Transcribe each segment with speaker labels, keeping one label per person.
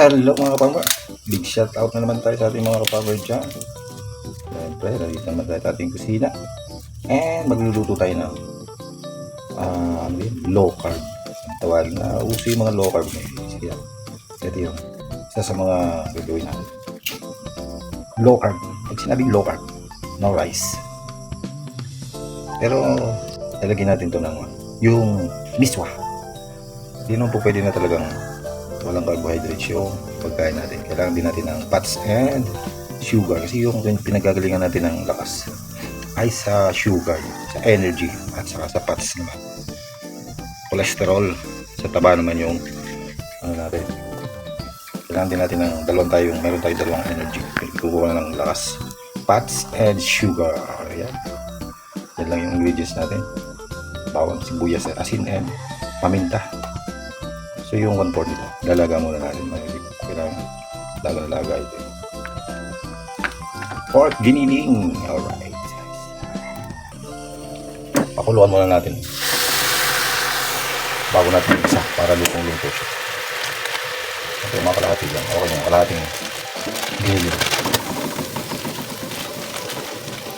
Speaker 1: Hello mga kaparmer, big shout out na naman tayo sa ating mga kaparmer dyan. Siyempre, nandito naman tayo sa ating kusina and magluluto tayo ng low carb. Tawagin na uso yung mga low carb ngayon. Sige, ito yung isa sa mga gagawin natin. Low carb, pag sinabing low carb, no rice, pero lalagyan natin to ng yung miswa. Hindi naman po pwede na talagang walang carbohydrates yung pagkain natin. Kailangan din natin ng fats and sugar kasi yung pinagagalingan natin ng lakas ay sa sugar, sa energy at saka sa fats naman. Cholesterol, sa taba naman yung natin. Kailangan din natin ng meron tayong dalawang energy. Kukuha na ng lakas, fats and sugar. Ayan. Yan lang yung ingredients natin. Bawang, sibuyas, asin and paminta. So yung 1/4 nito, lalaga muna natin. Kailangan laga ito. Pork giniling. Alright. Pakuluan muna natin bago natin isa para lutong-luto siya. Ito yung mga kalahati lang. Okay yung kalahating giniling.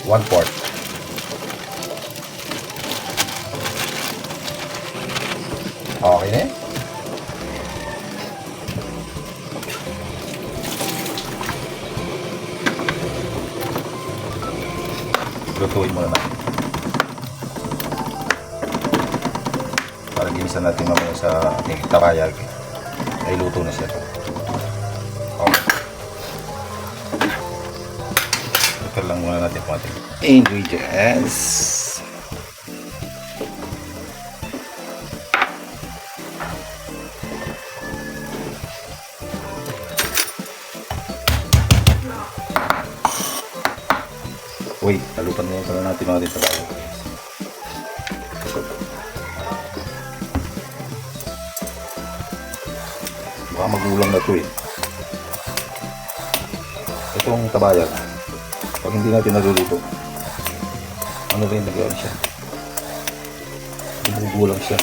Speaker 1: 1/4. Okay na yun. Lutuin muna natin para ginisa natin mamaya sa ating tarayag ay luto na siya. Okay. Ito lang muna natin po ating ingredients. Uy, talupan mo pala natin mga dito tayo. Baka magulang na ito eh. Itong tabayan, pag hindi natin naluluto, ano rin nagawin siya? Bumugulang siya.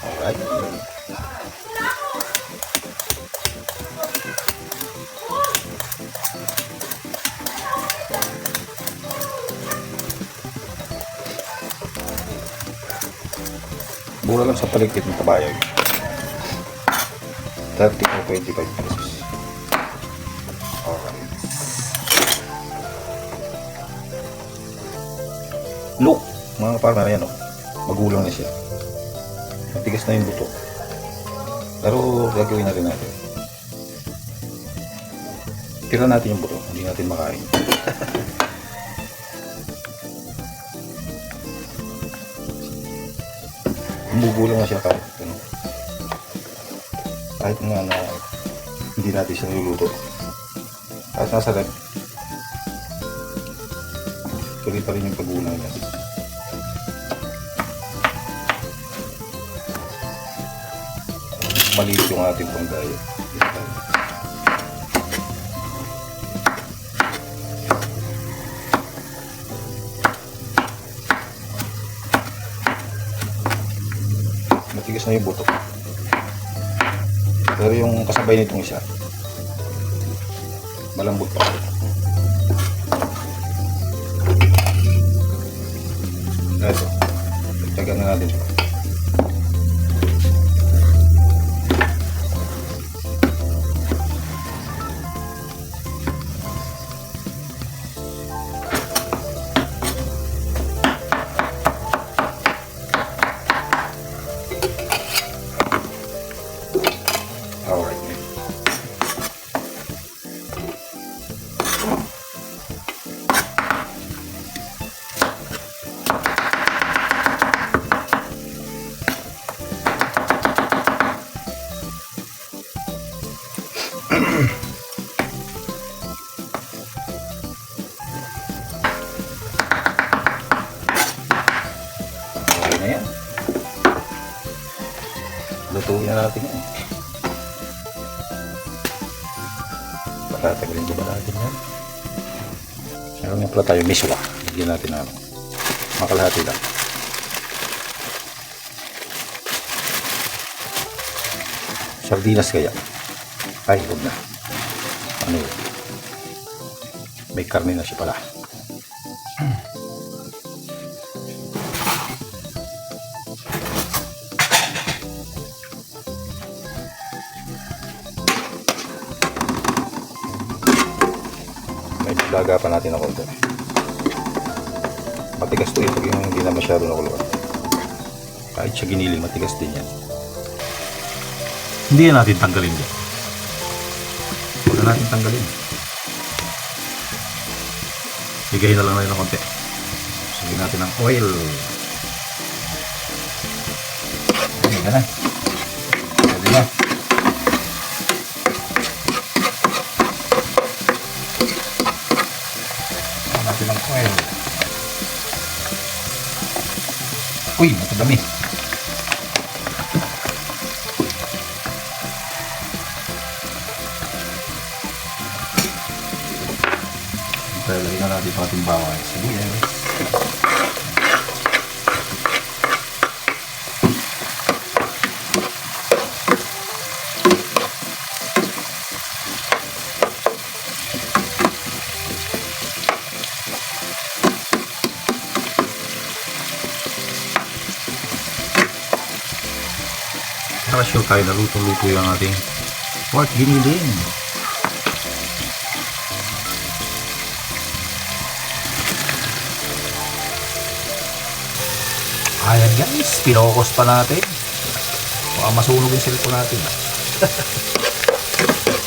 Speaker 1: Alright. Mura lang sa paligid ng tabayag. 30 o 25 pesos. Alright. Look, mga farmer, ayan o. Magulang na siya. Matigas na yung buto. Pero gagawin na rin natin. Tira natin yung buto. Hindi natin makain. Bumugulang na siya kahit nga na hindi natin siya niluluto, kahit nasa rep tuloy pa rin yung pagulang niya. Maliit yung ating panggaya. Matigas na yung buto. Pero yung kasabay nitong isa, malambot pa. Ito, tagan na natin. Alright. Okay na yan. Lutuin na natin yan. Patatagalin ko ba natin yan? Meron nga pala tayo miswa. Bigyan natin na makalahati lang. Sardinas kaya? Ay, huwag na. Ano yun? May karne na siya pala. Medyo lagapan natin ng konti. Matigas to ito yung hindi na masyado nakuluan. Kahit siya giniling, matigas din yan. Hindi na natin tanggalin yan. Huwag na natin tanggalin. Higahin na lang natin ng konti. Sagin natin ng oil. Ayan, ganun. Pwede na. Ayan natin ng oil. Uy, matadami. Kaya lagyan na natin ating bawang sibuyas. Para sure tayo na luto-luto yung ating pork giniling. Ayan guys, pinokos pa natin. Baka masunog yung cellphone natin.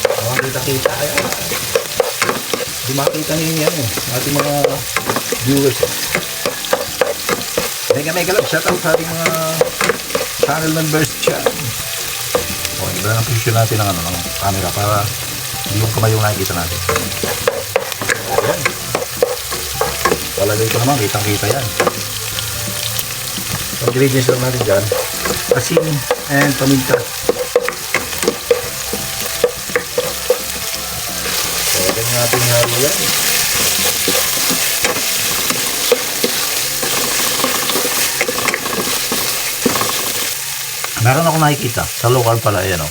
Speaker 1: Baka kita-kita. Ayan. Hindi makita ninyo yan ating mga viewers. Mega love, shout out sa ating mga channel members dyan. O, iba na ang posisyon natin ng, ng camera para hindi yung kamay yung nakikita natin. Ayan. Talaga ito naman, kitang-kita yan. Ingredients lang natin dyan, asin and paminta. So, ganyan natin halo yan. Meron ako nakikita sa local pala, ayan o.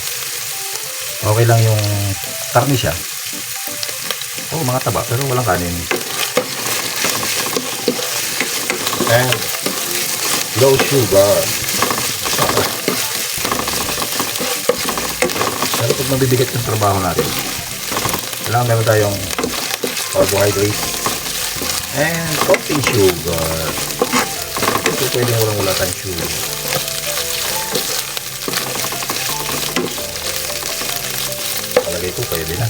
Speaker 1: Okay lang yung karne siya. Oh, mga taba, pero walang kanin. And low sugar. Pero pag mabibigat yung trabaho natin, kailangan meron tayong carbohydrates and coffee sugar. Ito pwedeng walang-wala tayong sugar. Palagay ko pwede na.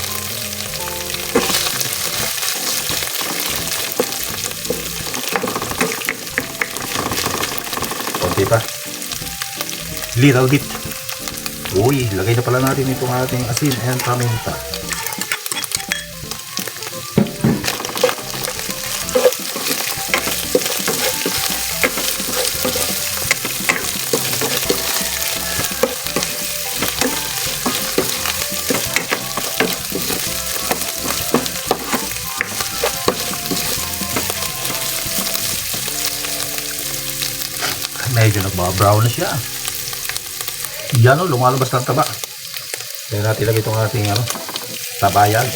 Speaker 1: Konti pa. Little bit. Uy, lagay na pala natin itong ating asin and paminta. Medyo nagbabrown na siya. Yan o, lumalabas ng taba. Kaya natin lagay itong ating tabayan.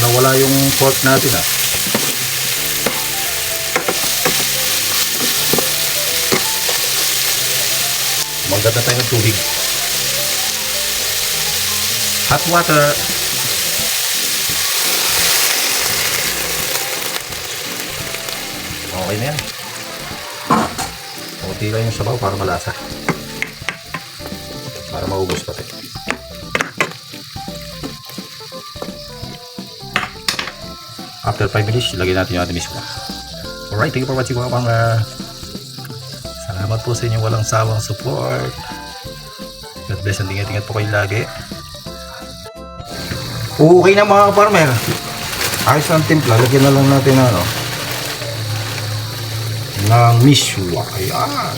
Speaker 1: Nawala yung pork natin Magdata tayo ng tubig. Hot water. Okay na yan. Kunti lang yung sabaw para malasa. Para maubos pati. After 5 minutes, ilagay natin yung ating miswa. Alright, thank you for watching mga farmer. Salamat po sa inyong walang sawang support. God bless and ingat-ingat po kayo lagi. Okay na mga farmer. Ayos ng timpla. Lagyan na lang natin ng miswa. Ayan.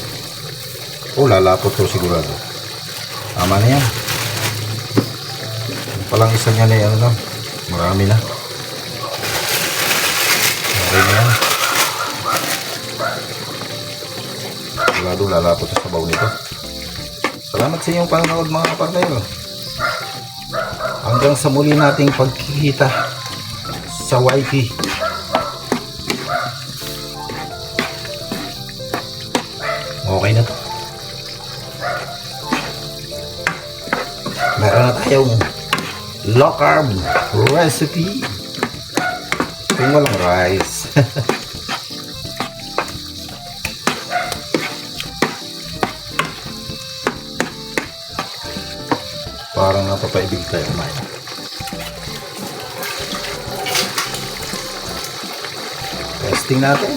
Speaker 1: lalapot to sigurado. Tama na yan. Palang isa niya na yan, ano, marami na. Okay na yan. Sigurado lalapot sa sabaw nito. Salamat sa inyong panonood mga kapartner. Hanggang sa muli nating pagkikita sa YT. Okay na to. Meron na tayong low carb recipe. Kung walang rice. Parang napapaibig tayo kumain. Testing natin.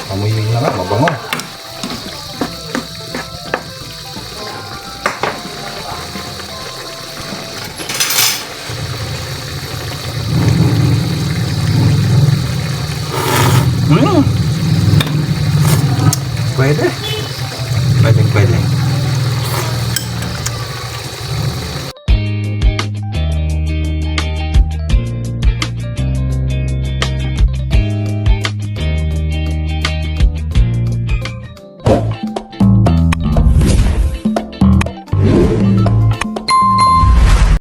Speaker 1: Amoy na nga, mabango. Pwede. Pwede.